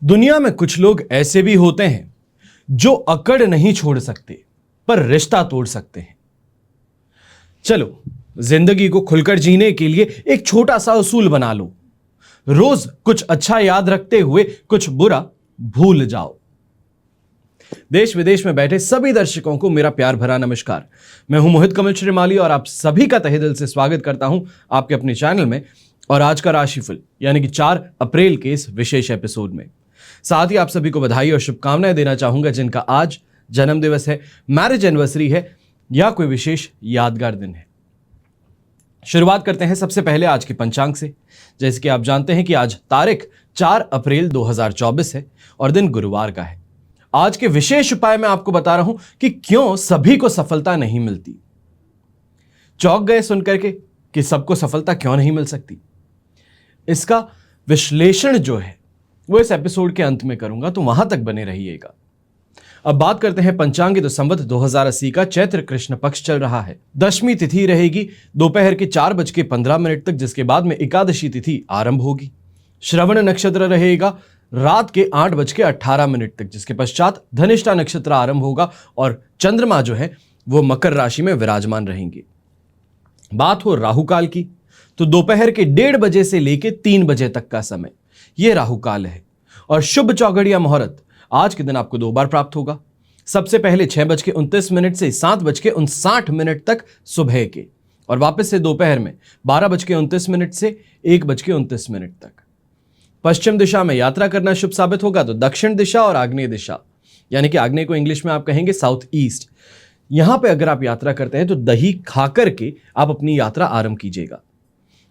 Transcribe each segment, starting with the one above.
दुनिया में कुछ लोग ऐसे भी होते हैं जो अकड़ नहीं छोड़ सकते पर रिश्ता तोड़ सकते हैं। चलो, जिंदगी को खुलकर जीने के लिए एक छोटा सा उसूल बना लो। रोज कुछ अच्छा याद रखते हुए कुछ बुरा भूल जाओ। देश विदेश में बैठे सभी दर्शकों को मेरा प्यार भरा नमस्कार। मैं हूं मोहित कमल श्रीमाली और आप सभी का तहे दिल से स्वागत करता हूं आपके अपने चैनल में और आज का राशिफल यानी कि 4 अप्रैल के इस विशेष एपिसोड में। साथ ही आप सभी को बधाई और शुभकामनाएं देना चाहूंगा जिनका आज जन्म दिवस है, मैरिज एनिवर्सरी है या कोई विशेष यादगार दिन है। शुरुआत करते हैं सबसे पहले आज के पंचांग से। जैसे कि आप जानते हैं कि आज तारीख 4 अप्रैल 2024 है और दिन गुरुवार का है। आज के विशेष उपाय मैं आपको बता रहा हूं कि क्यों सभी को सफलता नहीं मिलती। चौंक गए सुनकर के कि सबको सफलता क्यों नहीं मिल सकती? इसका विश्लेषण जो है वो इस एपिसोड के अंत में करूंगा, तो वहां तक बने रहिएगा। अब बात करते हैं पंचांग। तो संवत 2080 का चैत्र कृष्ण पक्ष चल रहा है। दशमी तिथि रहेगी दोपहर के 4:15 तक, जिसके बाद में एकादशी तिथि आरंभ होगी। श्रवण नक्षत्र रहेगा रात के 8:18 तक, जिसके पश्चात धनिष्ठा नक्षत्र आरंभ होगा और चंद्रमा जो है वो मकर राशि में विराजमान रहेंगे। बात हो राहु काल की, तो दोपहर के 1:30 बजे से लेकर 3 बजे तक का समय यह राहु काल है और शुभ चौघड़िया मुहूर्त आज के दिन आपको 2 बार प्राप्त होगा। सबसे पहले 6:29 से 7:59 तक सुबह के, और वापस से दोपहर में 12:29 से 1:29 तक। पश्चिम दिशा में यात्रा करना शुभ साबित होगा, तो दक्षिण दिशा और आग्नेय दिशा, यानी कि आग्नेय को इंग्लिश में आप कहेंगे साउथ ईस्ट, यहां पे अगर आप यात्रा करते हैं तो दही खा करके आप अपनी यात्रा आरंभ कीजिएगा।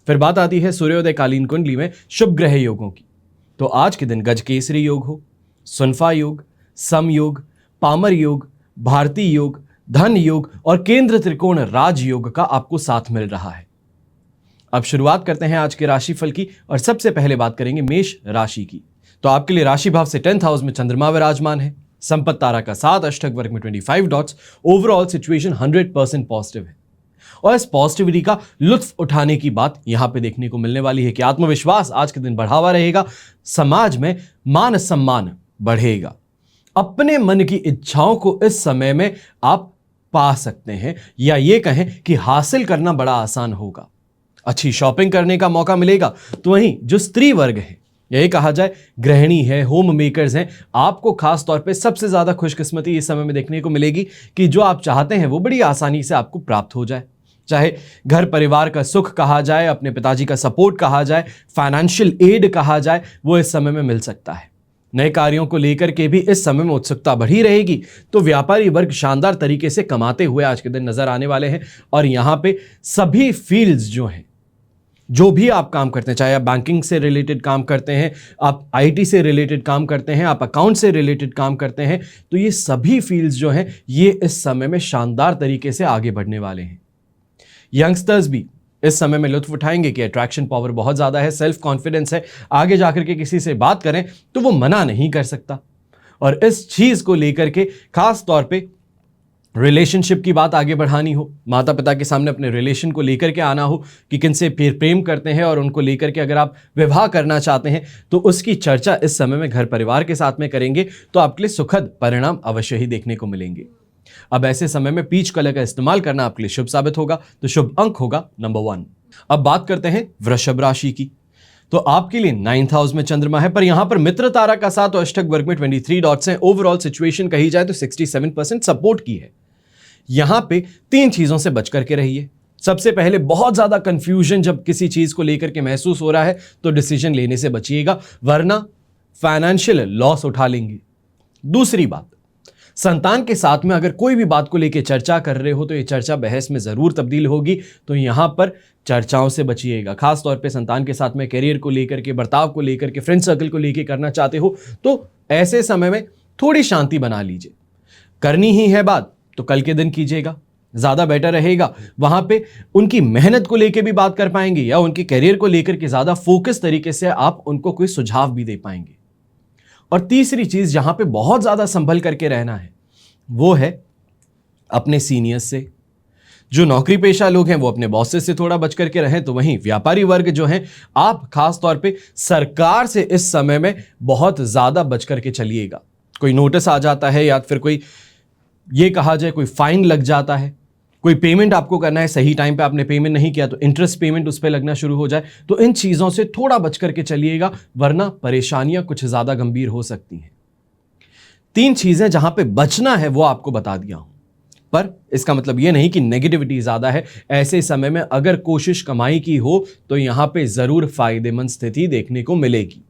फिर बात आती है सूर्योदय कालीन कुंडली में शुभ ग्रह योगों की। तो आज के दिन गजकेसरी योग हो, सुनफा योग, सम योग, पामर योग, भारती योग, धन योग और केंद्र त्रिकोण राज योग का आपको साथ मिल रहा है। अब शुरुआत करते हैं आज के राशिफल की और सबसे पहले बात करेंगे मेष राशि की। तो आपके लिए राशि भाव से 10th हाउस में चंद्रमा विराजमान है। संपत्ति तारा का 7, अष्टक वर्ग में 25 डॉट्स। ओवरऑल सिचुएशन 100% पॉजिटिव है और इस पॉजिटिविटी का लुत्फ उठाने की बात यहां पे देखने को मिलने वाली है कि आत्मविश्वास आज के दिन बढ़ावा रहेगा। समाज में मान सम्मान बढ़ेगा। अपने मन की इच्छाओं को इस समय में आप पा सकते हैं या ये कहें कि हासिल करना बड़ा आसान होगा। अच्छी शॉपिंग करने का मौका मिलेगा। तो वहीं जो स्त्री वर्ग है, यही कहा जाए गृहिणी है, होम मेकर्स हैं, आपको खास तौर पे सबसे ज्यादा खुशकिस्मती इस समय में देखने को मिलेगी कि जो आप चाहते हैं वो बड़ी आसानी से आपको प्राप्त हो जाए। चाहे घर परिवार का सुख कहा जाए, अपने पिताजी का सपोर्ट कहा जाए, फाइनेंशियल एड कहा जाए, वो इस समय में मिल सकता है। नए कार्यों को लेकर के भी इस समय में उत्सुकता बढ़ी रहेगी। तो व्यापारी वर्ग शानदार तरीके से कमाते हुए आज के दिन नजर आने वाले हैं और यहां पे सभी फील्ड्स जो हैं, जो भी आप काम करते हैं, चाहे आप बैंकिंग से रिलेटेड काम करते हैं, आप आईटी से रिलेटेड काम करते हैं, आप अकाउंट से रिलेटेड काम करते हैं, तो ये सभी फील्ड्स जो हैं ये इस समय में शानदार तरीके से आगे बढ़ने वाले हैं। यंगस्टर्स भी इस समय में लुत्फ उठाएंगे कि अट्रैक्शन पावर बहुत ज्यादा है, सेल्फ कॉन्फिडेंस है, आगे जाकर के किसी से बात करें तो वो मना नहीं कर सकता। और इस चीज को लेकर के खास तौर पे रिलेशनशिप की बात आगे बढ़ानी हो, माता पिता के सामने अपने रिलेशन को लेकर के आना हो कि किनसे फिर प्रेम करते हैं और उनको लेकर के अगर आप विवाह करना चाहते हैं तो उसकी चर्चा इस समय में घर परिवार के साथ में करेंगे तो आपके लिए सुखद परिणाम अवश्य ही देखने को मिलेंगे। अब ऐसे समय में पीच कलर का इस्तेमाल करना आपके लिए शुभ साबित होगा, तो शुभ अंक होगा नंबर 1। अब बात करते हैं वृषभ राशि की। तो आपके लिए 9th हाउस में चंद्रमा है, पर यहां पर मित्र तारा का 7 और अष्टक वर्ग में 23 डॉट्स हैं। ओवरऑल सिचुएशन कही जाए तो 67% सपोर्ट की है। यहां पे 3 चीजों से बच करके रहिए। सबसे पहले, बहुत ज्यादा कंफ्यूजन जब किसी चीज को लेकर के महसूस हो रहा है तो डिसीजन लेने से बचिएगा, वरना फाइनेंशियल लॉस उठा लेंगे। दूसरी बात, संतान के साथ में अगर कोई भी बात को लेकर चर्चा कर रहे हो तो ये चर्चा बहस में जरूर तब्दील होगी, तो यहां पर चर्चाओं से बचिएगा। खास तौर पे संतान के साथ में कैरियर को लेकर के, बर्ताव को लेकर के, फ्रेंड सर्कल को लेकर करना चाहते हो तो ऐसे समय में थोड़ी शांति बना लीजिए। करनी ही है बात तो कल के दिन कीजिएगा, ज्यादा बेटर रहेगा। वहां पे उनकी मेहनत को लेकर भी बात कर पाएंगे या उनके कैरियर को लेकर के ज्यादा फोकस तरीके से आप उनको कोई सुझाव भी दे पाएंगे। और तीसरी चीज जहां पे बहुत ज्यादा संभल करके रहना है वो है अपने सीनियर्स से, जो नौकरी पेशा लोग हैं वो अपने बॉसेस से थोड़ा बच करके रहें, तो वहीं व्यापारी वर्ग जो हैं आप खास तौर पे सरकार से इस समय में बहुत ज्यादा बच करके चलिएगा। कोई नोटिस आ जाता है या फिर कोई ये कहा जाए कोई फाइन लग जाता है, कोई पेमेंट आपको करना है, सही टाइम पे आपने पेमेंट नहीं किया तो इंटरेस्ट पेमेंट उस पर लगना शुरू हो जाए, तो इन चीजों से थोड़ा बच करके चलिएगा, वरना परेशानियां कुछ ज्यादा गंभीर हो सकती हैं। 3 चीजें जहां पे बचना है वो आपको बता दिया हूं, पर इसका मतलब यह नहीं कि नेगेटिविटी ज्यादा है। ऐसे समय में अगर कोशिश कमाई की हो तो यहां पे जरूर फायदेमंद स्थिति देखने को मिलेगी।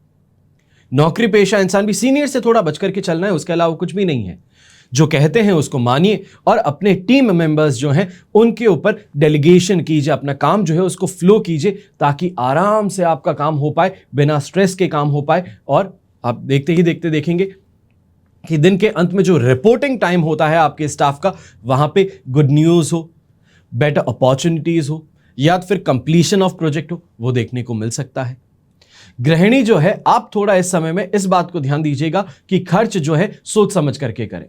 नौकरी पेशा इंसान भी सीनियर से थोड़ा बच करके चलना है, उसके अलावा कुछ भी नहीं है। जो कहते हैं उसको मानिए और अपने टीम मेंबर्स जो हैं उनके ऊपर डेलीगेशन कीजिए, अपना काम जो है उसको फ्लो कीजिए, ताकि आराम से आपका काम हो पाए, बिना स्ट्रेस के काम हो पाए। और आप देखते ही देखते देखेंगे कि दिन के अंत में जो रिपोर्टिंग टाइम होता है आपके स्टाफ का, वहां पे गुड न्यूज हो, बेटर अपॉर्चुनिटीज हो या फिर कंप्लीशन ऑफ प्रोजेक्ट हो, वो देखने को मिल सकता है। गृहिणी जो है आप थोड़ा इस समय में इस बात को ध्यान दीजिएगा कि खर्च जो है सोच समझ करके करें।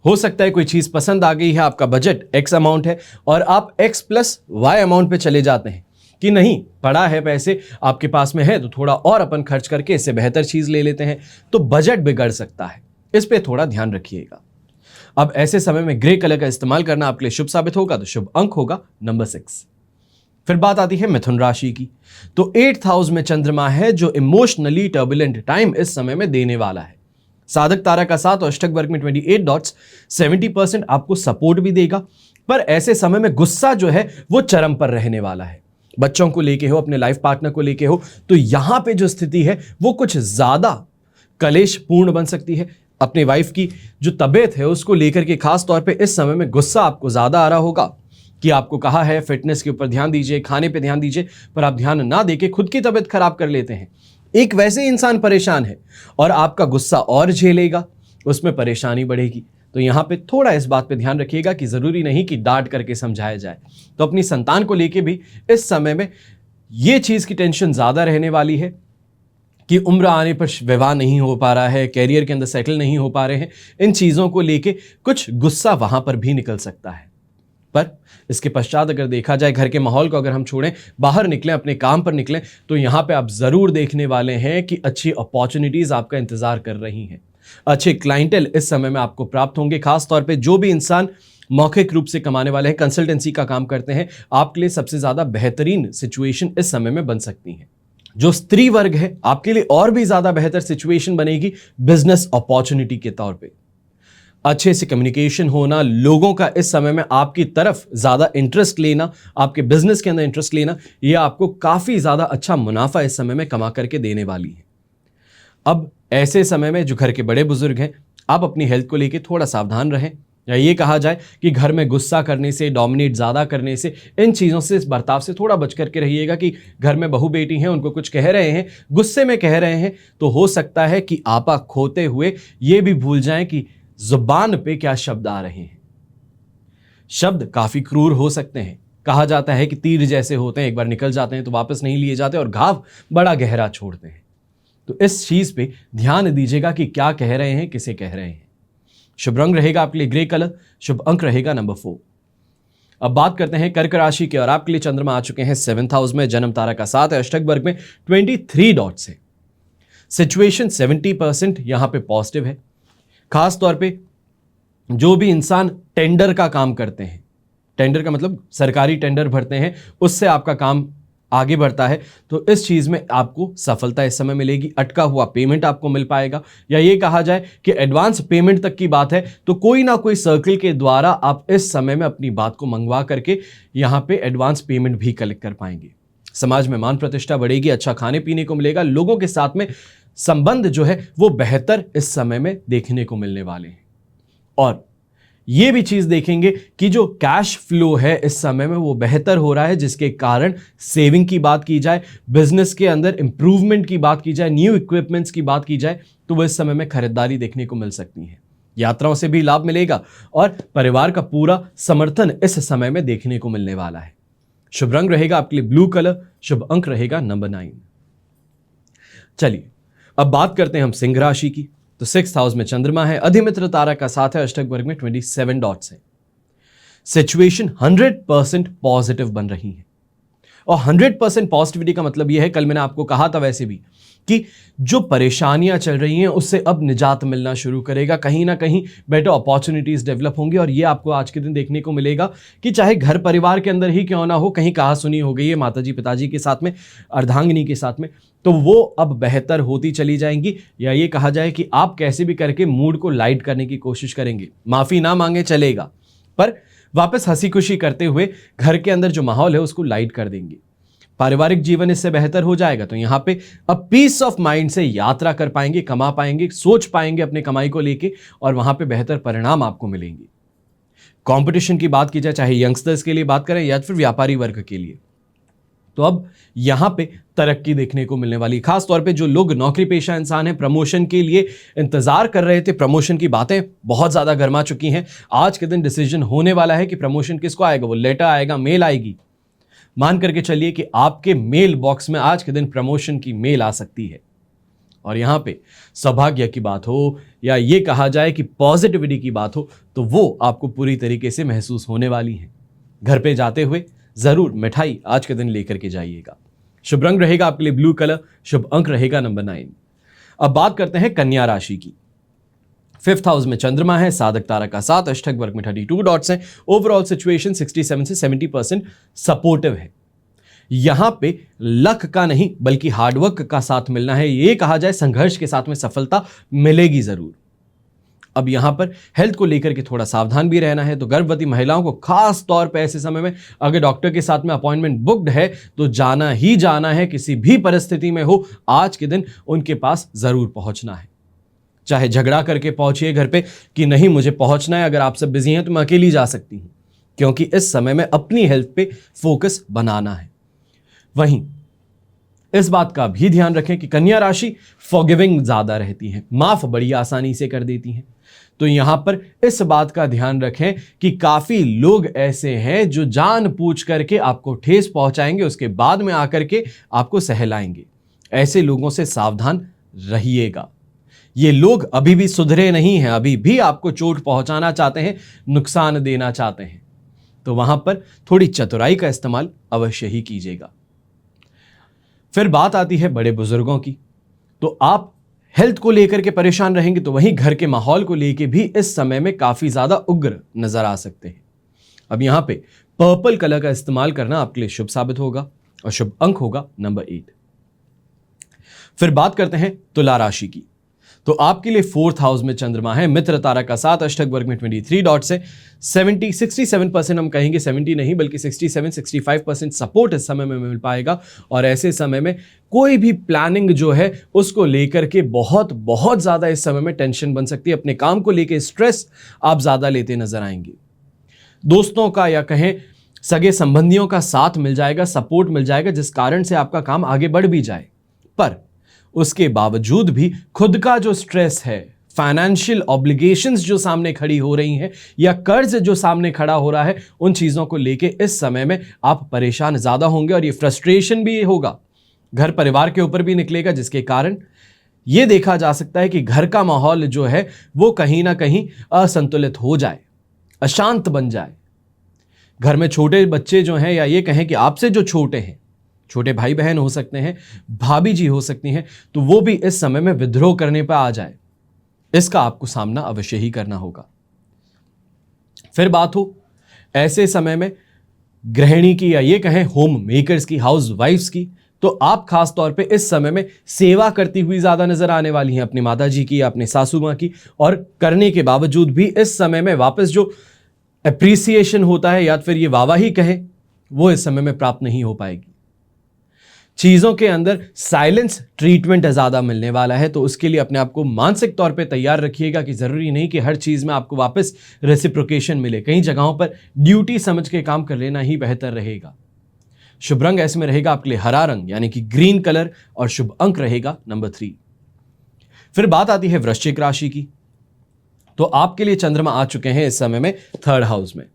हो सकता है कोई चीज पसंद आ गई है, आपका बजट एक्स अमाउंट है और आप एक्स प्लस वाई अमाउंट पे चले जाते हैं कि नहीं पड़ा है, पैसे आपके पास में है तो थोड़ा और अपन खर्च करके इससे बेहतर चीज ले लेते हैं, तो बजट बिगड़ सकता है। इस पे थोड़ा ध्यान रखिएगा। अब ऐसे समय में ग्रे कलर का इस्तेमाल करना आपके लिए शुभ साबित होगा, तो शुभ अंक होगा नंबर 6। फिर बात आती है मिथुन राशि की, तो 8th हाउस में चंद्रमा है जो इमोशनली टर्बुलेंट टाइम इस समय में देने वाला है। साधक तारा का साथ और अष्टक वर्ग में 28 डॉट्स 70% आपको सपोर्ट भी देगा, पर ऐसे समय में गुस्सा जो है वो चरम पर रहने वाला है। बच्चों को लेके हो, अपने लाइफ पार्टनर को लेके हो, तो यहां पे जो स्थिति है वो कुछ ज्यादा कलेशपूर्ण बन सकती है। अपनी वाइफ की जो तबीयत है उसको लेकर के खास तौर पे इस समय में गुस्सा आपको ज्यादा आ रहा होगा कि आपको कहा है फिटनेस के ऊपर ध्यान दीजिए, खाने पे ध्यान दीजिए, पर आप ध्यान ना देके खुद की तबीयत खराब कर लेते हैं। एक वैसे इंसान परेशान है और आपका गुस्सा और झेलेगा, उसमें परेशानी बढ़ेगी। तो यहां पे थोड़ा इस बात पे ध्यान रखिएगा कि जरूरी नहीं कि डांट करके समझाया जाए। तो अपनी संतान को लेके भी इस समय में ये चीज की टेंशन ज्यादा रहने वाली है कि उम्र आने पर विवाह नहीं हो पा रहा है, कैरियर के अंदर सेटल नहीं हो पा रहे हैं, इन चीजों को लेके कुछ गुस्सा वहां पर भी निकल सकता है। पर इसके पश्चात अगर देखा जाए घर के माहौल को अगर हम छोड़ें, बाहर निकलें, अपने काम पर निकलें, तो यहां पे आप जरूर देखने वाले हैं कि अच्छी अपॉर्चुनिटीज आपका इंतजार कर रही हैं। अच्छे क्लाइंटेल इस समय में आपको प्राप्त होंगे। खास तौर पे जो भी इंसान मौखिक रूप से कमाने वाले हैं, कंसल्टेंसी का काम करते हैं, आपके लिए सबसे ज्यादा बेहतरीन सिचुएशन इस समय में बन सकती है। जो स्त्री वर्ग है आपके लिए और भी ज्यादा बेहतर सिचुएशन बनेगी बिजनेस अपॉर्चुनिटी के तौर पे। अच्छे से कम्युनिकेशन होना, लोगों का इस समय में आपकी तरफ ज्यादा इंटरेस्ट लेना, आपके बिजनेस के अंदर इंटरेस्ट लेना, यह आपको काफी ज्यादा अच्छा मुनाफा इस समय में कमा करके देने वाली है। अब ऐसे समय में जो घर के बड़े बुजुर्ग हैं, आप अपनी हेल्थ को लेकर थोड़ा सावधान रहें, या ये कहा जाए कि घर में गुस्सा करने से, डोमिनेट ज्यादा करने से, इन चीजों से, इस बर्ताव से थोड़ा बच करके रहिएगा कि घर में बहू बेटी हैं, उनको कुछ कह रहे हैं, गुस्से में कह रहे हैं, तो हो सकता है कि आपा खोते हुए ये भी भूल जाएं कि जुबान पे क्या शब्द आ रहे हैं। शब्द काफी क्रूर हो सकते हैं। कहा जाता है कि तीर जैसे होते हैं, एक बार निकल जाते हैं तो वापस नहीं लिए जाते और घाव बड़ा गहरा छोड़ते हैं। तो इस चीज पे ध्यान दीजिएगा कि क्या कह रहे हैं, किसे कह रहे हैं। शुभ रंग रहेगा आपके लिए ग्रे कलर, शुभ अंक रहेगा नंबर 4। अब बात करते हैं कर्क राशि के, और आपके लिए चंद्रमा आ चुके हैं 7th हाउस में, जन्म तारा का 7 है, अष्टक वर्ग में 23 डॉट्स है। सिचुएशन 70% यहां पे पॉजिटिव है। खास तौर पे जो भी इंसान टेंडर का काम करते हैं, टेंडर का मतलब सरकारी टेंडर भरते हैं, उससे आपका काम आगे बढ़ता है, तो इस चीज में आपको सफलता इस समय मिलेगी। अटका हुआ पेमेंट आपको मिल पाएगा, या ये कहा जाए कि एडवांस पेमेंट तक की बात है तो कोई ना कोई सर्कल के द्वारा आप इस समय में अपनी बात को मंगवा करके यहां पे एडवांस पेमेंट भी कलेक्ट कर पाएंगे। समाज में मान प्रतिष्ठा बढ़ेगी, अच्छा खाने पीने को मिलेगा, लोगों के साथ में संबंध जो है वो बेहतर इस समय में देखने को मिलने वाले हैं। और ये भी चीज देखेंगे कि जो कैश फ्लो है इस समय में वो बेहतर हो रहा है, जिसके कारण सेविंग की बात की जाए, बिजनेस के अंदर इंप्रूवमेंट की बात की जाए, न्यू इक्विपमेंट्स की बात की जाए, तो वो इस समय में खरीदारी देखने को मिल सकती है। यात्राओं से भी लाभ मिलेगा और परिवार का पूरा समर्थन इस समय में देखने को मिलने वाला है। शुभ रंग रहेगा आपके लिए ब्लू कलर, शुभ अंक रहेगा नंबर 9। चलिए अब बात करते हैं हम सिंह राशि की, तो 6th हाउस में चंद्रमा है, अधिमित्र तारा का साथ है, अष्टक वर्ग में 27 डॉट्स है। सिचुएशन 100% पॉजिटिव बन रही है। और 100% पॉजिटिविटी का मतलब यह है, कल मैंने आपको कहा था वैसे भी, कि जो परेशानियां चल रही हैं उससे अब निजात मिलना शुरू करेगा, कहीं ना कहीं बेटर अपॉर्चुनिटीज डेवलप होंगी। और ये आपको आज के दिन देखने को मिलेगा कि चाहे घर परिवार के अंदर ही क्यों ना हो, कहीं कहा सुनी हो गई है माताजी पिताजी के साथ में, अर्धांगिनी के साथ में, तो वो अब बेहतर होती चली जाएंगी। या ये कहा जाए कि आप कैसे भी करके मूड को लाइट करने की कोशिश करेंगे, माफी ना मांगे चलेगा, पर वापस हंसी खुशी करते हुए घर के अंदर जो माहौल है उसको लाइट कर देंगे, पारिवारिक जीवन इससे बेहतर हो जाएगा। तो यहां पे अब पीस ऑफ माइंड से यात्रा कर पाएंगे, कमा पाएंगे, सोच पाएंगे अपने कमाई को लेके, और वहां पे बेहतर परिणाम आपको मिलेंगे। कंपटीशन की बात की जाए, चाहे यंगस्टर्स के लिए बात करें या फिर व्यापारी वर्ग के लिए, तो अब यहां पे तरक्की देखने को मिलने वाली। खास तौर पे जो लोग नौकरी पेशा इंसान हैं, प्रमोशन के लिए इंतजार कर रहे थे, प्रमोशन की बातें बहुत ज्यादा गर्मा चुकी हैं, आज के दिन डिसीजन होने वाला है कि प्रमोशन किसको आएगा, वो लेटर आएगा, मेल आएगी। मान करके चलिए कि आपके मेल बॉक्स में आज के दिन प्रमोशन की मेल आ सकती है। और यहां पे सौभाग्य की बात हो या ये कहा जाए कि पॉजिटिविटी की बात हो, तो वो आपको पूरी तरीके से महसूस होने वाली है। घर पे जाते हुए जरूर मिठाई आज के दिन लेकर के जाइएगा। शुभ रंग रहेगा आपके लिए ब्लू कलर, शुभ अंक रहेगा नंबर 9। अब बात करते हैं कन्या राशि की। 5th हाउस में चंद्रमा है, साधक तारा का 7, अष्टक वर्ग में 32 डॉट्स हैं। ओवरऑल सिचुएशन 67 से 70% सपोर्टिव है। यहां पे लक का नहीं बल्कि हार्डवर्क का साथ मिलना है। ये कहा जाए संघर्ष के साथ में सफलता मिलेगी जरूर। अब यहां पर हेल्थ को लेकर के थोड़ा सावधान भी रहना है। तो गर्भवती महिलाओं को खास तौर पे ऐसे समय में अगर डॉक्टर के साथ में अपॉइंटमेंट बुक्ड है तो जाना ही जाना है, किसी भी परिस्थिति में हो, आज के दिन उनके पास जरूर पहुंचना है। चाहे झगड़ा करके पहुंचिए घर पे कि नहीं मुझे पहुंचना है, अगर आप सब बिजी हैं तो मैं अकेली जा सकती हूं, क्योंकि इस समय में अपनी हेल्थ पे फोकस बनाना है। वहीं इस बात का भी ध्यान रखें कि कन्या राशि फॉरगिविंग ज्यादा रहती है, माफ बड़ी आसानी से कर देती हैं। तो यहां पर इस बात का ध्यान रखें कि काफी लोग ऐसे हैं जो जानबूझ करके आपको ठेस पहुंचाएंगे, उसके बाद में आकर के आपको सहलाएंगे। ऐसे लोगों से सावधान रहिएगा। ये लोग अभी भी सुधरे नहीं हैं, अभी भी आपको चोट पहुंचाना चाहते हैं, नुकसान देना चाहते हैं। तो वहां पर थोड़ी चतुराई का इस्तेमाल अवश्य ही कीजिएगा। फिर बात आती है बड़े बुजुर्गों की। तो आप हेल्थ को लेकर के परेशान रहेंगे, तो वहीं घर के माहौल को लेकर भी इस समय में काफी ज्यादा उग्र नजर आ सकते हैं। अब यहां पे पर्पल कलर का इस्तेमाल करना आपके लिए शुभ साबित होगा और शुभ अंक होगा नंबर 8। फिर बात करते हैं तुला राशि की। तो आपके लिए 4th हाउस में चंद्रमा है, मित्र तारा का 7, अष्टक वर्ग में 23 डॉट्स है। 67% हम कहेंगे, 70 नहीं बल्कि 67-65% सपोर्ट इस समय में मिल पाएगा। और ऐसे समय में कोई भी प्लानिंग जो है उसको लेकर के बहुत बहुत ज्यादा इस समय में टेंशन बन सकती है। अपने काम को लेकर स्ट्रेस आप ज्यादा लेते नजर आएंगे। दोस्तों का या कहें सगे संबंधियों का साथ मिल जाएगा, सपोर्ट मिल जाएगा, जिस कारण से आपका काम आगे बढ़ भी जाए। पर उसके बावजूद भी खुद का जो स्ट्रेस है, फाइनेंशियल ऑब्लिगेशंस जो सामने खड़ी हो रही हैं या कर्ज जो सामने खड़ा हो रहा है, उन चीजों को लेके इस समय में आप परेशान ज्यादा होंगे और ये फ्रस्ट्रेशन भी होगा, घर परिवार के ऊपर भी निकलेगा, जिसके कारण यह देखा जा सकता है कि घर का माहौल जो है वो कहीं ना कहीं असंतुलित हो जाए, अशांत बन जाए। घर में छोटे बच्चे जो हैं या ये कहें कि आपसे जो छोटे हैं, छोटे भाई बहन हो सकते हैं, भाभी जी हो सकती हैं, तो वो भी इस समय में विद्रोह करने पर आ जाए, इसका आपको सामना अवश्य ही करना होगा। फिर बात हो ऐसे समय में गृहिणी की या ये कहें होम मेकर्स की, हाउस वाइफ्स की, तो आप खास तौर पे इस समय में सेवा करती हुई ज्यादा नजर आने वाली हैं, अपनी माता जी की या अपने सासू मां की। और करने के बावजूद भी इस समय में वापस जो अप्रिसिएशन होता है या फिर ये वाहवाही कहें, वो इस समय में प्राप्त नहीं हो पाएगी। चीजों के अंदर साइलेंस ट्रीटमेंट ज्यादा मिलने वाला है, तो उसके लिए अपने आप को मानसिक तौर पे तैयार रखिएगा कि जरूरी नहीं कि हर चीज में आपको वापस रेसिप्रोकेशन मिले। कई जगहों पर ड्यूटी समझ के काम कर लेना ही बेहतर रहेगा। शुभ रंग ऐसे में रहेगा आपके लिए हरा रंग यानी कि ग्रीन कलर और शुभ अंक रहेगा नंबर 3। फिर बात आती है वृश्चिक राशि की। तो आपके लिए चंद्रमा आ चुके हैं इस समय में 3rd हाउस में,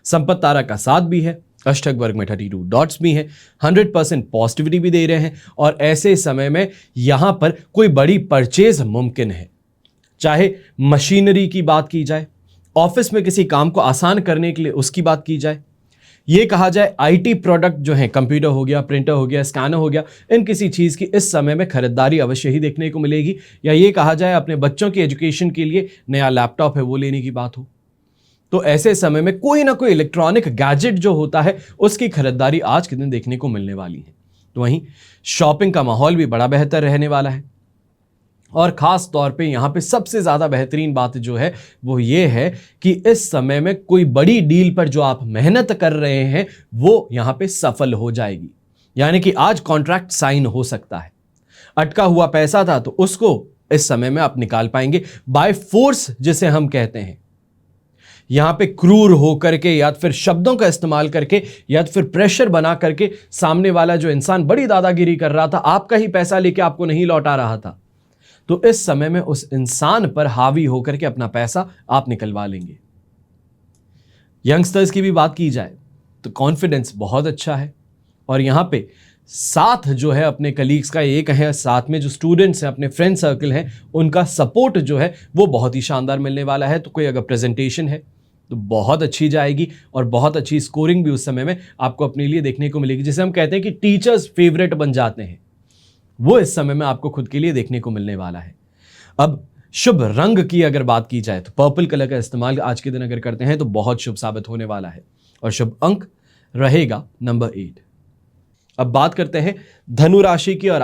संपत्ति तारा का 7 भी है, अष्टक वर्ग में 32 डॉट्स भी हैं, 100% पॉजिटिविटी भी दे रहे हैं। और ऐसे समय में यहां पर कोई बड़ी परचेज मुमकिन है, चाहे मशीनरी की बात की जाए, ऑफिस में किसी काम को आसान करने के लिए उसकी बात की जाए, ये कहा जाए आईटी प्रोडक्ट जो है, कंप्यूटर हो गया, प्रिंटर हो गया, स्कैनर हो गया, इन किसी चीज़ की इस समय में खरीदारी अवश्य ही देखने को मिलेगी, या ये कहा जाए अपने बच्चों की एजुकेशन के लिए नया लैपटॉप है वो लेने की बात हो, तो ऐसे समय में कोई ना कोई इलेक्ट्रॉनिक गैजेट जो होता है उसकी खरीदारी आज के दिन देखने को मिलने वाली है। तो वहीं शॉपिंग का माहौल भी बड़ा बेहतर रहने वाला है, और खास तौर पे यहां पे सबसे ज्यादा बेहतरीन बात जो है वो ये है कि इस समय में कोई बड़ी डील पर जो आप मेहनत कर रहे हैं वो यहां पे सफल हो जाएगी, यानी कि आज कॉन्ट्रैक्ट साइन हो सकता है। अटका हुआ पैसा था तो उसको इस समय में आप निकाल पाएंगे बाय फोर्स, जिसे हम कहते हैं। यहां पे क्रूर होकर के या फिर शब्दों का इस्तेमाल करके या फिर प्रेशर बना करके सामने वाला जो इंसान बड़ी दादागिरी कर रहा था, आपका ही पैसा लेके आपको नहीं लौटा रहा था, तो इस समय में उस इंसान पर हावी होकर के अपना पैसा आप निकलवा लेंगे। यंगस्टर्स की भी बात की जाए तो कॉन्फिडेंस बहुत अच्छा है, और यहां पे साथ जो है अपने कलीग्स का एक है, साथ में जो स्टूडेंट्स हैं, अपने फ्रेंड सर्कल हैं, उनका सपोर्ट जो है वो बहुत ही शानदार मिलने वाला है। तो कोई अगर प्रेजेंटेशन है तो बहुत अच्छी जाएगी, और बहुत अच्छी स्कोरिंग भी उस समय में आपको अपने लिए देखने को मिलेगी, जिसे हम कहते हैं कि टीचर्स फेवरेट बन जाते हैं, वो इस समय में आपको खुद के लिए देखने को मिलने वाला है। अब शुभ रंग की अगर बात की जाए तो पर्पल कलर का इस्तेमाल आज के दिन अगर करते हैं तो बहुत शुभ साबित होने वाला है, और शुभ अंक रहेगा नंबर 8। अब बात करते हैं धनु राशि की, और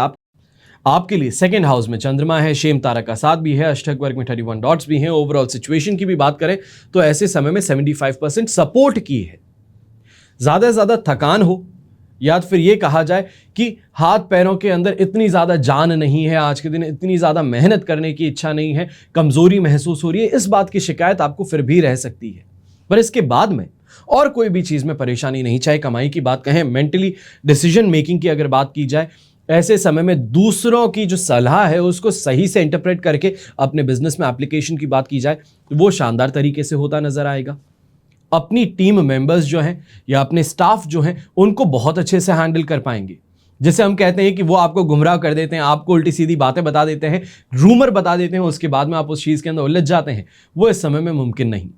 आपके लिए सेकंड हाउस में चंद्रमा है, शेम तारा का साथ भी है, अष्टक वर्ग में 31 डॉट्स भी हैं। ओवरऑल सिचुएशन की भी बात करें तो ऐसे समय में 75% सपोर्ट की है। ज्यादा से ज्यादा थकान हो, या फिर ये कहा जाए कि हाथ पैरों के अंदर इतनी ज्यादा जान नहीं है, आज के दिन इतनी ज्यादा मेहनत करने की इच्छा नहीं है, कमजोरी महसूस हो रही है, इस बात की शिकायत आपको फिर भी रह सकती है। पर इसके बाद में और कोई भी चीज में परेशानी नहीं, चाहे कमाई की बात कहें, मेंटली डिसीजन मेकिंग की अगर बात की जाए, ऐसे समय में दूसरों की जो सलाह है उसको सही से इंटरप्रेट करके अपने बिजनेस में एप्लीकेशन की बात की जाए तो वो शानदार तरीके से होता नजर आएगा। अपनी टीम मेंबर्स जो हैं या अपने स्टाफ जो हैं उनको बहुत अच्छे से हैंडल कर पाएंगे, जिसे हम कहते हैं कि वो आपको गुमराह कर देते हैं, आपको उल्टी सीधी बातें बता देते हैं, रूमर बता देते हैं, उसके बाद में आप उस चीज के अंदर उलझ जाते हैं, वो इस समय में मुमकिन नहीं।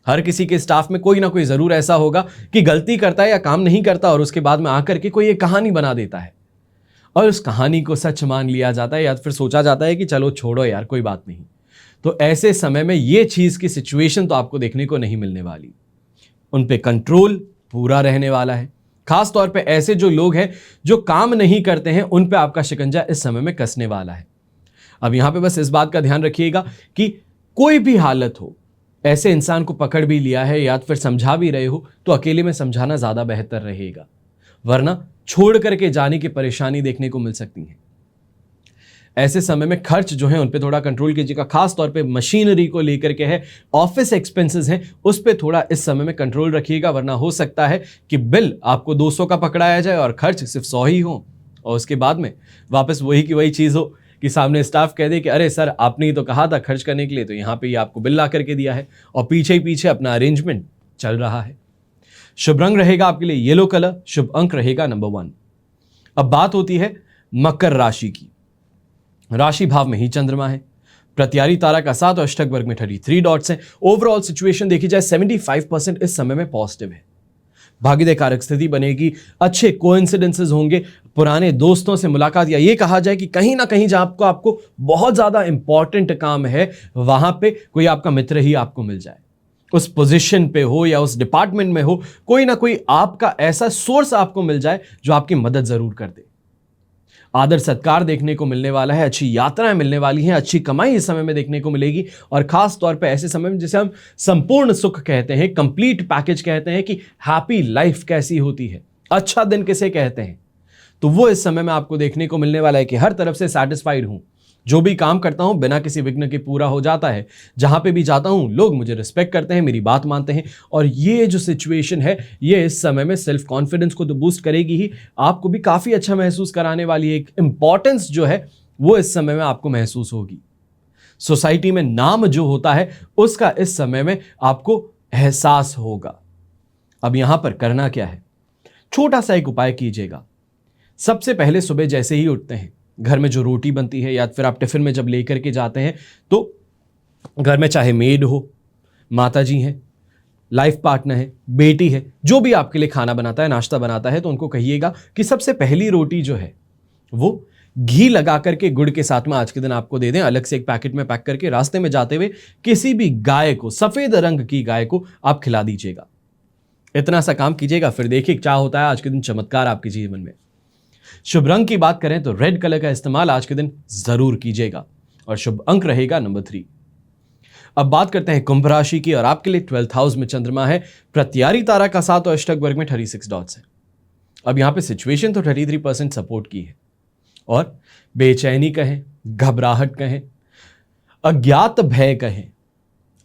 हर किसी के स्टाफ में कोई ना कोई जरूर ऐसा होगा कि गलती करता है या काम नहीं करता, और उसके बाद में आकर के कोई एक कहानी बना देता है, और उस कहानी को सच मान लिया जाता है, या फिर सोचा जाता है कि चलो छोड़ो यार कोई बात नहीं। तो ऐसे समय में ये चीज की सिचुएशन तो आपको देखने को नहीं मिलने वाली। उन पे कंट्रोल पूरा रहने वाला है। खास तौर पे ऐसे जो लोग हैं जो काम नहीं करते हैं, उन पे आपका शिकंजा इस समय में कसने वाला है। अब यहां पे बस इस बात का ध्यान रखिएगा कि कोई भी हालत हो, ऐसे इंसान को पकड़ भी लिया है या फिर समझा भी रहे हो तो अकेले में समझाना ज्यादा बेहतर रहेगा, वरना छोड़ करके जाने की परेशानी देखने को मिल सकती है। ऐसे समय में खर्च जो है उन पे थोड़ा कंट्रोल कीजिएगा, खास तौर पे मशीनरी को लेकर के है, ऑफिस एक्सपेंसेस हैं उस पे थोड़ा इस समय में कंट्रोल रखिएगा, वरना हो सकता है कि बिल आपको 200 का पकड़ाया जाए और खर्च सिर्फ 100 ही हो, और उसके बाद में वापस वही की वही चीज हो कि सामने स्टाफ कह दे कि अरे सर आपने ही तो कहा था खर्च करने के लिए, तो यहाँ पे ये आपको बिल ला करके दिया है, और पीछे ही पीछे अपना अरेंजमेंट चल रहा है। शुभ रंग रहेगा आपके लिए येलो कलर, शुभ अंक रहेगा नंबर 1। अब बात होती है मकर राशि की। राशि भाव में ही चंद्रमा है, प्रत्यारी तारा का साथ, और अष्टक वर्ग में 33 डॉट्स हैं। ओवरऑल सिचुएशन देखी जाए 75% इस समय में पॉजिटिव है। भाग्यदायी कारक स्थिति बनेगी, अच्छे कोइंसिडेंसेस होंगे, पुराने दोस्तों से मुलाकात, या ये कहा जाए कि कहीं ना कहीं जहां आपको बहुत ज्यादा इंपॉर्टेंट काम है वहां पे कोई आपका मित्र ही आपको मिल जाए, उस पोजीशन पे हो या उस डिपार्टमेंट में हो, कोई ना कोई आपका ऐसा सोर्स आपको मिल जाए जो आपकी मदद जरूर कर दे। आदर सत्कार देखने को मिलने वाला है, अच्छी यात्राएं मिलने वाली हैं, अच्छी कमाई इस समय में देखने को मिलेगी, और खास तौर पे ऐसे समय में जिसे हम संपूर्ण सुख कहते हैं, कंप्लीट पैकेज कहते हैं, कि हैप्पी लाइफ कैसी होती है, अच्छा दिन किसे कहते हैं, तो वो इस समय में आपको देखने को मिलने वाला है कि हर तरफ से सैटिस्फाइड हूं, जो भी काम करता हूं बिना किसी विघ्न के पूरा हो जाता है, जहां पे भी जाता हूं लोग मुझे रिस्पेक्ट करते हैं, मेरी बात मानते हैं, और ये जो सिचुएशन है ये इस समय में सेल्फ कॉन्फिडेंस को तो बूस्ट करेगी ही, आपको भी काफी अच्छा महसूस कराने वाली है। एक इंपॉर्टेंस जो है वो इस समय में आपको महसूस होगी। सोसाइटी में नाम जो होता है उसका इस समय में आपको एहसास होगा। अब यहां पर करना क्या है, छोटा सा एक उपाय कीजिएगा। सबसे पहले सुबह जैसे ही उठते हैं, घर में जो रोटी बनती है या फिर आप टिफिन में जब लेकर के जाते हैं, तो घर में चाहे मेड हो, माता जी हैं, लाइफ पार्टनर है, बेटी है, जो भी आपके लिए खाना बनाता है, नाश्ता बनाता है, तो उनको कहिएगा कि सबसे पहली रोटी जो है वो घी लगा करके गुड़ के साथ में आज के दिन आपको दे दें, अलग से एक पैकेट में पैक करके रास्ते में जाते हुए किसी भी गाय को, सफेद रंग की गाय को आप खिला दीजिएगा। इतना सा काम कीजिएगा, फिर देखिए क्या होता है आज के दिन चमत्कार आपके जीवन में। शुभ रंग की बात करें तो रेड कलर का इस्तेमाल आज के दिन जरूर कीजिएगा और शुभ अंक रहेगा नंबर 3। अब बात करते हैं कुंभ राशि की और आपके लिए 12th हाउस में चंद्रमा है, प्रत्यारी तारा का साथ और अष्टक वर्ग में 36 डॉट्स है। अब यहां पे सिचुएशन तो 33% सपोर्ट की है और बेचैनी कहें, घबराहट कहें, अज्ञात भय कहें।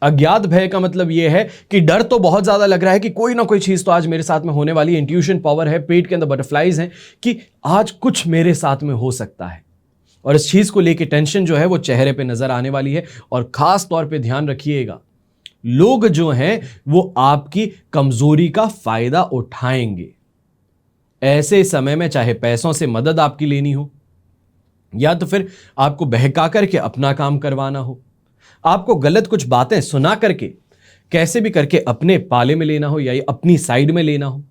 अज्ञात भय का मतलब यह है कि डर तो बहुत ज्यादा लग रहा है कि कोई ना कोई चीज तो आज मेरे साथ में होने वाली है, इंट्यूशन पावर है, पेट के अंदर बटरफ्लाइज हैं कि आज कुछ मेरे साथ में हो सकता है और इस चीज को लेके टेंशन जो है वो चेहरे पे नजर आने वाली है। और खास तौर पे ध्यान रखिएगा, लोग जो हैं वो आपकी कमजोरी का फायदा उठाएंगे। ऐसे समय में चाहे पैसों से मदद आपकी लेनी हो या तो फिर आपको बहका करके अपना काम करवाना हो, आपको गलत कुछ बातें सुना करके कैसे भी करके अपने पाले में लेना हो या अपनी साइड में लेना हो,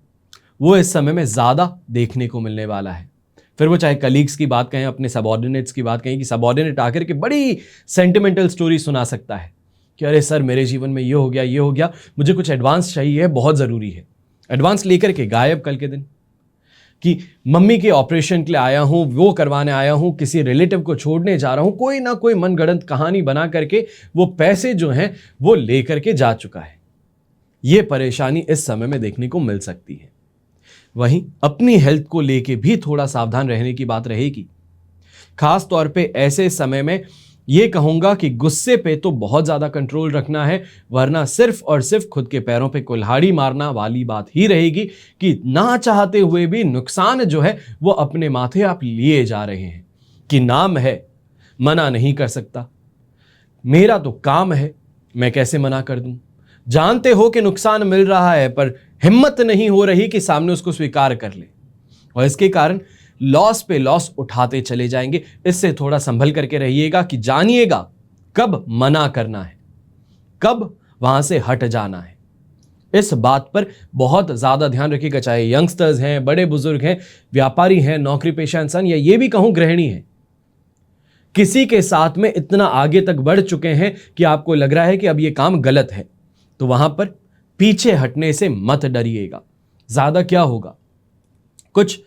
वो इस समय में ज्यादा देखने को मिलने वाला है। फिर वो चाहे कलीग्स की बात कहें, अपने सबऑर्डिनेट्स की बात कहें कि सबऑर्डिनेट आकर के बड़ी सेंटिमेंटल स्टोरी सुना सकता है कि अरे सर मेरे जीवन में ये हो गया, ये हो गया, मुझे कुछ एडवांस चाहिए, बहुत ज़रूरी है। एडवांस लेकर के गायब कल के दिन कि मम्मी के ऑपरेशन के लिए आया हूँ, वो करवाने आया हूँ, किसी रिलेटिव को छोड़ने जा रहा हूँ, कोई ना कोई मनगढ़ंत कहानी बना करके वो पैसे जो हैं वो लेकर के जा चुका है। ये परेशानी इस समय में देखने को मिल सकती है। वहीं अपनी हेल्थ को लेके भी थोड़ा सावधान रहने की बात रहेगी। खास तौर पे ऐसे समय में ये कहूंगा कि गुस्से पे तो बहुत ज्यादा कंट्रोल रखना है, वरना सिर्फ और सिर्फ खुद के पैरों पे कुल्हाड़ी मारना वाली बात ही रहेगी कि ना चाहते हुए भी नुकसान जो है वो अपने माथे आप लिए जा रहे हैं कि नाम है, मना नहीं कर सकता, मेरा तो काम है, मैं कैसे मना कर दूं। जानते हो कि नुकसान मिल रहा है पर हिम्मत नहीं हो रही कि सामने उसको स्वीकार कर ले और इसके कारण लॉस पे लॉस उठाते चले जाएंगे। इससे थोड़ा संभल करके रहिएगा कि जानिएगा कब मना करना है, कब वहां से हट जाना है। इस बात पर बहुत ज्यादा ध्यान रखिएगा, चाहे यंगस्टर्स हैं, बड़े बुजुर्ग हैं, व्यापारी हैं, नौकरी पेशा इंसान या ये भी कहूं गृहिणी है। किसी के साथ में इतना आगे तक बढ़ चुके हैं कि आपको लग रहा है कि अब ये काम गलत है, तो वहां पर पीछे हटने से मत डरिएगा। ज्यादा क्या होगा, कुछ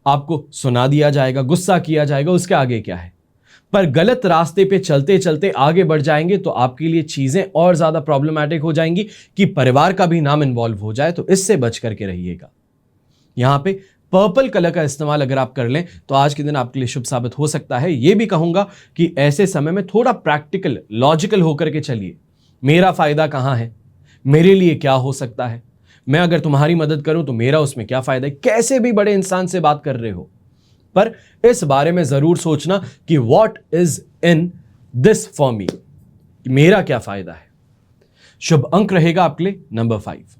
आपको सुना दिया जाएगा, गुस्सा किया जाएगा, उसके आगे क्या है, पर गलत रास्ते पे चलते चलते आगे बढ़ जाएंगे तो आपके लिए चीजें और ज्यादा प्रॉब्लमैटिक हो जाएंगी कि परिवार का भी नाम इन्वॉल्व हो जाए, तो इससे बच करके रहिएगा। यहां पे पर्पल कलर का इस्तेमाल अगर आप कर लें तो आज के दिन आपके लिए शुभ साबित हो सकता है। यह भी कहूंगा कि ऐसे समय में थोड़ा प्रैक्टिकल, लॉजिकल होकर के चलिए। मेरा फायदा कहां है, मेरे लिए क्या हो सकता है, मैं अगर तुम्हारी मदद करूं तो मेरा उसमें क्या फायदा है। कैसे भी बड़े इंसान से बात कर रहे हो, पर इस बारे में जरूर सोचना कि what is in this for me, मेरा क्या फायदा है। शुभ अंक रहेगा आपके लिए नंबर 5।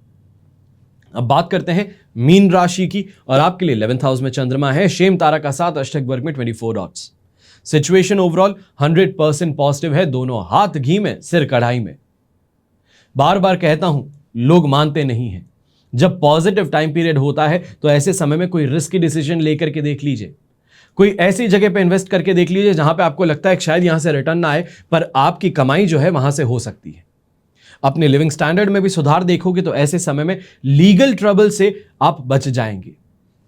अब बात करते हैं मीन राशि की और आपके लिए 11th हाउस में चंद्रमा है, शेम तारा का साथ, अष्टक वर्ग में 24 डॉट्स। सिचुएशन ओवरऑल 100% पॉजिटिव है, दोनों हाथ घी में सिर कढ़ाई में। बार बार कहता हूं, लोग मानते नहीं हैं। जब पॉजिटिव टाइम पीरियड होता है तो ऐसे समय में कोई रिस्की डिसीजन लेकर के देख लीजिए, कोई ऐसी जगह पे इन्वेस्ट करके देख लीजिए जहां पे आपको लगता है कि शायद यहां से रिटर्न ना आए, पर आपकी कमाई जो है वहां से हो सकती है। अपने लिविंग स्टैंडर्ड में भी सुधार देखोगे तो ऐसे समय में लीगल ट्रबल से आप बच जाएंगे।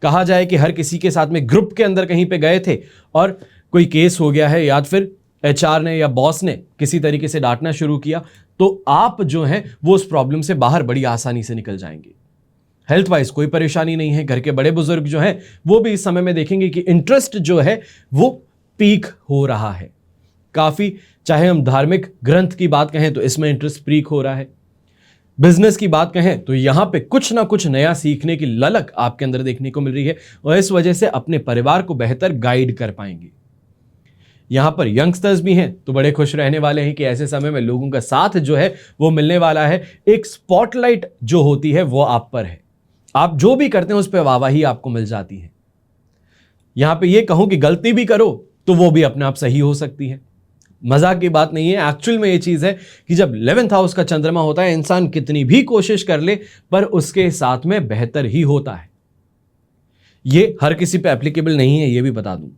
कहा जाए कि हर किसी के साथ में ग्रुप के अंदर कहीं पे गए थे और कोई केस हो गया है या फिर एचआर ने या बॉस ने किसी तरीके से डांटना शुरू किया, तो आप जो हैं वो उस प्रॉब्लम से बाहर बड़ी आसानी से निकल जाएंगे। हेल्थ वाइज कोई परेशानी नहीं है। घर के बड़े बुजुर्ग जो हैं वो भी इस समय में देखेंगे कि इंटरेस्ट जो है वो पीक हो रहा है काफी। चाहे हम धार्मिक ग्रंथ की बात कहें तो इसमें इंटरेस्ट पीक हो रहा है, बिजनेस की बात कहें तो यहां पे कुछ ना कुछ नया सीखने की ललक आपके अंदर देखने को मिल रही है और इस वजह से अपने परिवार को बेहतर गाइड कर पाएंगे। यहां पर यंगस्टर्स भी हैं तो बड़े खुश रहने वाले हैं कि ऐसे समय में लोगों का साथ जो है वो मिलने वाला है। एक स्पॉटलाइट जो होती है वो आप पर है, आप जो भी करते हैं उस पर वाहवाही आपको मिल जाती है। यहां पे ये कहूं कि गलती भी करो तो वो भी अपने आप सही हो सकती है। मजाक की बात नहीं है, एक्चुअल में ये चीज है कि जब 11th हाउस का चंद्रमा होता है, इंसान कितनी भी कोशिश कर ले पर उसके साथ में बेहतर ही होता है। ये हर किसी पे एप्लीकेबल नहीं है, ये भी बता दूं।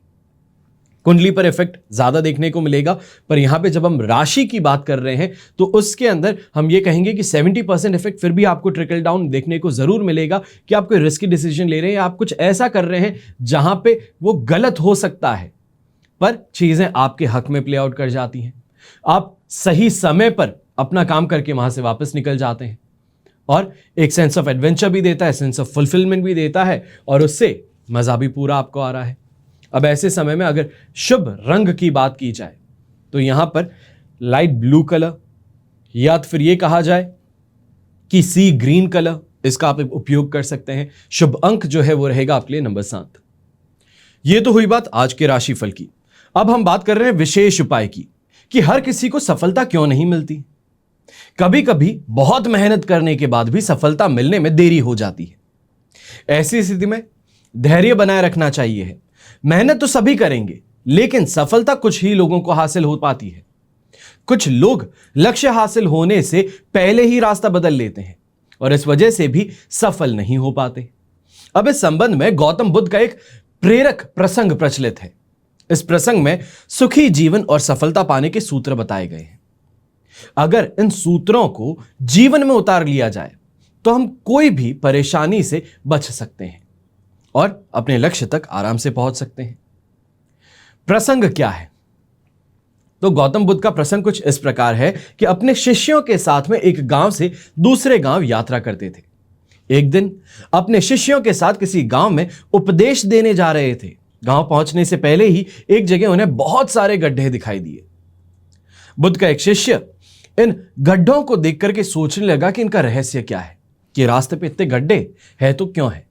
कुंडली पर इफेक्ट ज्यादा देखने को मिलेगा, पर यहां पे जब हम राशि की बात कर रहे हैं तो उसके अंदर हम ये कहेंगे कि 70% इफेक्ट फिर भी आपको ट्रिकल डाउन देखने को जरूर मिलेगा कि आप कोई रिस्की डिसीजन ले रहे हैं या आप कुछ ऐसा कर रहे हैं जहां पे वो गलत हो सकता है, पर चीजें आपके हक में प्ले आउट कर जाती हैं। आप सही समय पर अपना काम करके वहां से वापस निकल जाते हैं और एक सेंस ऑफ एडवेंचर भी देता है, सेंस ऑफ फुलफिलमेंट भी देता है और उससे मजा भी पूरा आपको आ रहा है। अब ऐसे समय में अगर शुभ रंग की बात की जाए तो यहां पर लाइट ब्लू कलर या तो फिर यह कहा जाए कि सी ग्रीन कलर, इसका आप उपयोग कर सकते हैं। शुभ अंक जो है वो रहेगा आपके लिए नंबर 7। यह तो हुई बात आज के राशिफल की। अब हम बात कर रहे हैं विशेष उपाय की कि हर किसी को सफलता क्यों नहीं मिलती। कभी कभी बहुत मेहनत करने के बाद भी सफलता मिलने में देरी हो जाती है। ऐसी स्थिति में धैर्य बनाए रखना चाहिए है। मेहनत तो सभी करेंगे लेकिन सफलता कुछ ही लोगों को हासिल हो पाती है। कुछ लोग लक्ष्य हासिल होने से पहले ही रास्ता बदल लेते हैं और इस वजह से भी सफल नहीं हो पाते। अब इस संबंध में गौतम बुद्ध का एक प्रेरक प्रसंग प्रचलित है। इस प्रसंग में सुखी जीवन और सफलता पाने के सूत्र बताए गए हैं। अगर इन सूत्रों को जीवन में उतार लिया जाए तो हम कोई भी परेशानी से बच सकते हैं और अपने लक्ष्य तक आराम से पहुंच सकते हैं। प्रसंग क्या है? तो गौतम बुद्ध का प्रसंग कुछ इस प्रकार है कि अपने शिष्यों के साथ में एक गांव से दूसरे गांव यात्रा करते थे। एक दिन अपने शिष्यों के साथ किसी गांव में उपदेश देने जा रहे थे। गांव पहुंचने से पहले ही एक जगह उन्हें बहुत सारे गड्ढे दिखाई दिए। बुद्ध का एक शिष्य इन गड्ढों को देख करके सोचने लगा कि इनका रहस्य क्या है, कि रास्ते पे इतने गड्ढे है तो क्यों है।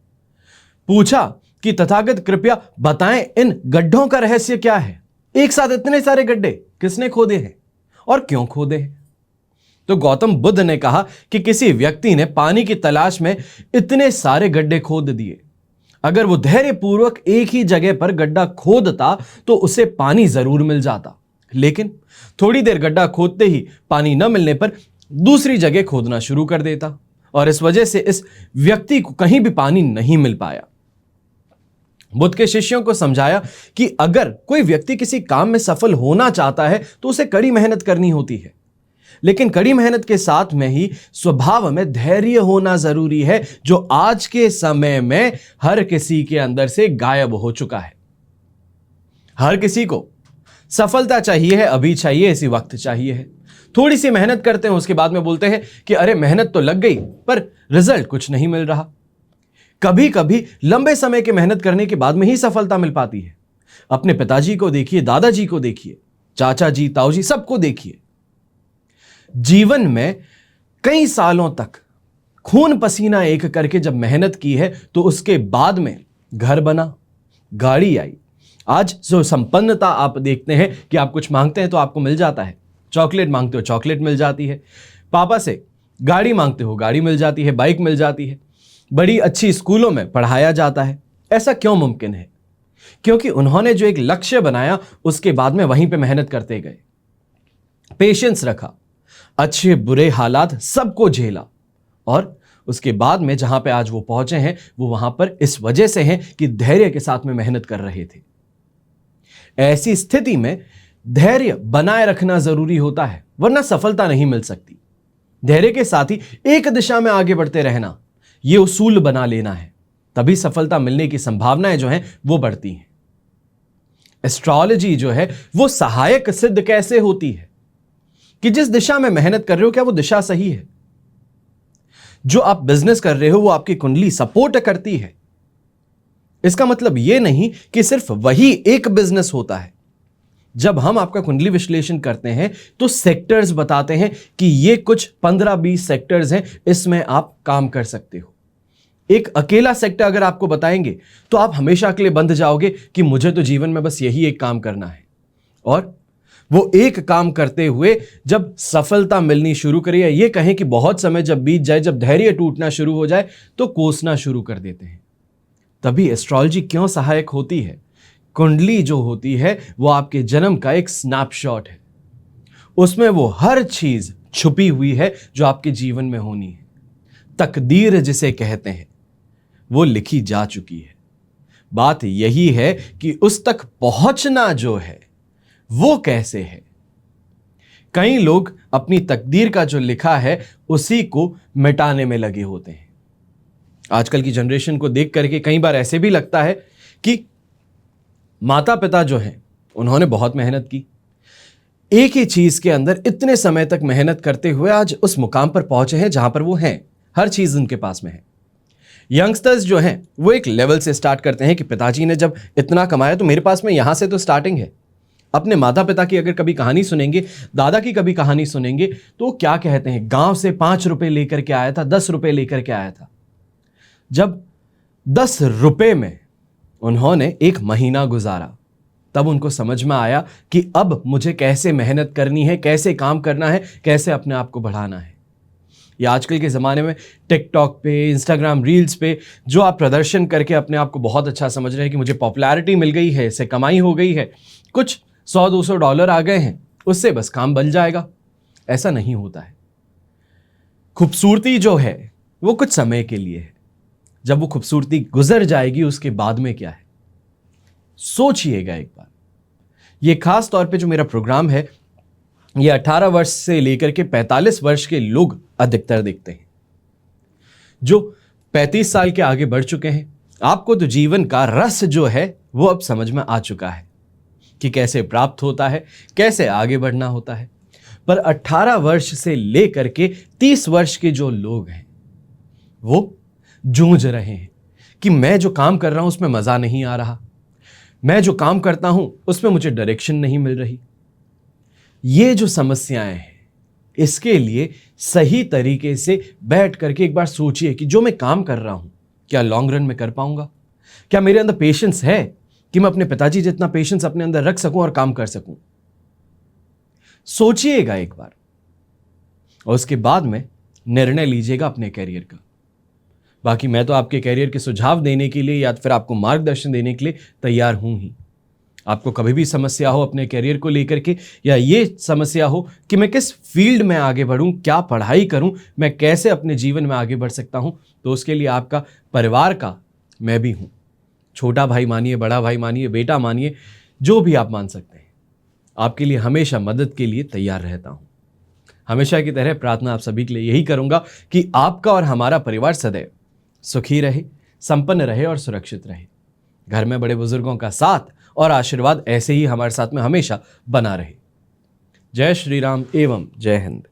पूछा कि तथागत कृपया बताएं इन गड्ढों का रहस्य क्या है। एक साथ इतने सारे गड्ढे किसने खोदे हैं और क्यों खोदे हैं? तो गौतम बुद्ध ने कहा कि किसी व्यक्ति ने पानी की तलाश में इतने सारे गड्ढे खोद दिए। अगर वो धैर्यपूर्वक एक ही जगह पर गड्ढा खोदता तो उसे पानी जरूर मिल जाता, लेकिन थोड़ी देर गड्ढा खोदते ही पानी न मिलने पर दूसरी जगह खोदना शुरू कर देता और इस वजह से इस व्यक्ति को कहीं भी पानी नहीं मिल पाया। बुद्ध के शिष्यों को समझाया कि अगर कोई व्यक्ति किसी काम में सफल होना चाहता है तो उसे कड़ी मेहनत करनी होती है, लेकिन कड़ी मेहनत के साथ में ही स्वभाव में धैर्य होना जरूरी है, जो आज के समय में हर किसी के अंदर से गायब हो चुका है। हर किसी को सफलता चाहिए है, अभी चाहिए, इसी वक्त चाहिए है। थोड़ी सी मेहनत करते हैं, उसके बाद में बोलते हैं कि अरे मेहनत तो लग गई पर रिजल्ट कुछ नहीं मिल रहा। कभी कभी लंबे समय के मेहनत करने के बाद में ही सफलता मिल पाती है। अपने पिताजी को देखिए, दादाजी को देखिए, चाचा जी, ताऊ जी, सबको देखिए। जीवन में कई सालों तक खून पसीना एक करके जब मेहनत की है तो उसके बाद में घर बना, गाड़ी आई। आज जो संपन्नता आप देखते हैं कि आप कुछ मांगते हैं तो आपको मिल जाता है। चॉकलेट मांगते हो, चॉकलेट मिल जाती है। पापा से गाड़ी मांगते हो, गाड़ी मिल जाती है, बाइक मिल जाती है। बड़ी अच्छी स्कूलों में पढ़ाया जाता है। ऐसा क्यों मुमकिन है? क्योंकि उन्होंने जो एक लक्ष्य बनाया उसके बाद में वहीं पे मेहनत करते गए, पेशेंस रखा, अच्छे बुरे हालात सबको झेला और उसके बाद में जहां पे आज वो पहुंचे हैं वो वहां पर इस वजह से हैं कि धैर्य के साथ में मेहनत कर रहे थे। ऐसी स्थिति में धैर्य बनाए रखना जरूरी होता है, वरना सफलता नहीं मिल सकती। धैर्य के साथ ही एक दिशा में आगे बढ़ते रहना, ये उसूल बना लेना है, तभी सफलता मिलने की संभावनाएं जो हैं वो बढ़ती हैं। एस्ट्रोलॉजी जो है वो सहायक सिद्ध कैसे होती है कि जिस दिशा में मेहनत कर रहे हो क्या वो दिशा सही है। जो आप बिजनेस कर रहे हो वो आपकी कुंडली सपोर्ट करती है। इसका मतलब यह नहीं कि सिर्फ वही एक बिजनेस होता है। जब हम आपका कुंडली विश्लेषण करते हैं तो सेक्टर्स बताते हैं कि ये कुछ 15-20 सेक्टर्स हैं, इसमें आप काम कर सकते हो। एक अकेला सेक्टर अगर आपको बताएंगे तो आप हमेशा के लिए बंध जाओगे कि मुझे तो जीवन में बस यही एक काम करना है। और वो एक काम करते हुए जब सफलता मिलनी शुरू करे या ये कहें कि बहुत समय जब बीत जाए, जब धैर्य टूटना शुरू हो जाए तो कोसना शुरू कर देते हैं। तभी एस्ट्रोलॉजी क्यों सहायक होती है? कुंडली जो होती है वो आपके जन्म का एक स्नैपशॉट है। उसमें वो हर चीज छुपी हुई है जो आपके जीवन में होनी है। तकदीर जिसे कहते हैं वो लिखी जा चुकी है। बात यही है कि उस तक पहुंचना जो है वो कैसे है। कई लोग अपनी तकदीर का जो लिखा है उसी को मिटाने में लगे होते हैं। आजकल की जनरेशन को देख करके कई बार ऐसे भी लगता है कि माता पिता जो हैं उन्होंने बहुत मेहनत की, एक ही चीज के अंदर इतने समय तक मेहनत करते हुए आज उस मुकाम पर पहुंचे हैं जहां पर वो हैं, हर चीज उनके पास में है। यंगस्टर्स जो हैं वो एक लेवल से स्टार्ट करते हैं कि पिताजी ने जब इतना कमाया तो मेरे पास में यहां से तो स्टार्टिंग है। अपने माता पिता की अगर कभी कहानी सुनेंगे, दादा की कभी कहानी सुनेंगे तो क्या कहते हैं, गांव से 5 रुपए लेकर के आया था, 10 रुपए लेकर के आया था। जब 10 रुपए में उन्होंने एक महीना गुजारा तब उनको समझ में आया कि अब मुझे कैसे मेहनत करनी है, कैसे काम करना है, कैसे अपने आप को बढ़ाना है। या आजकल के ज़माने में टिकटॉक पे, इंस्टाग्राम रील्स पे जो आप प्रदर्शन करके अपने आप को बहुत अच्छा समझ रहे हैं कि मुझे पॉपुलैरिटी मिल गई है, इससे कमाई हो गई है, कुछ $100-200 आ गए हैं, उससे बस काम बन जाएगा। ऐसा नहीं होता है। खूबसूरती जो है वो कुछ समय के लिए है। जब वो खूबसूरती गुजर जाएगी उसके बाद में क्या है, सोचिएगा एक बार। ये खास तौर पे जो मेरा प्रोग्राम है ये 18 वर्ष से लेकर के 45 वर्ष के लोग अधिकतर देखते हैं। जो 35 साल के आगे बढ़ चुके हैं, आपको तो जीवन का रस जो है वो अब समझ में आ चुका है कि कैसे प्राप्त होता है, कैसे आगे बढ़ना होता है। पर 18 वर्ष से लेकर के 30 वर्ष के जो लोग हैं वो जूझ रहे हैं कि मैं जो काम कर रहा हूं उसमें मजा नहीं आ रहा, मैं जो काम करता हूं उसमें मुझे डायरेक्शन नहीं मिल रही। ये जो समस्याएं हैं इसके लिए सही तरीके से बैठ करके एक बार सोचिए कि जो मैं काम कर रहा हूं क्या लॉन्ग रन में कर पाऊंगा, क्या मेरे अंदर पेशेंस है कि मैं अपने पिताजी जितना पेशेंस अपने अंदर रख सकूं और काम कर सकूं। सोचिएगा एक बार और उसके बाद में निर्णय लीजिएगा अपने करियर का। बाकी मैं तो आपके करियर के सुझाव देने के लिए या फिर आपको मार्गदर्शन देने के लिए तैयार हूं ही। आपको कभी भी समस्या हो अपने करियर को लेकर के, या ये समस्या हो कि मैं किस फील्ड में आगे बढ़ूं, क्या पढ़ाई करूं, मैं कैसे अपने जीवन में आगे बढ़ सकता हूं, तो उसके लिए आपका परिवार का मैं भी हूं। छोटा भाई मानिए, बड़ा भाई मानिए, बेटा मानिए, जो भी आप मान सकते हैं, आपके लिए हमेशा मदद के लिए तैयार रहता हूं। हमेशा की तरह प्रार्थना आप सभी के लिए यही करूंगा कि आपका और हमारा परिवार सदैव सुखी रहे, संपन्न रहे और सुरक्षित रहे। घर में बड़े बुजुर्गों का साथ और आशीर्वाद ऐसे ही हमारे साथ में हमेशा बना रहे। जय श्री राम एवं जय हिंद।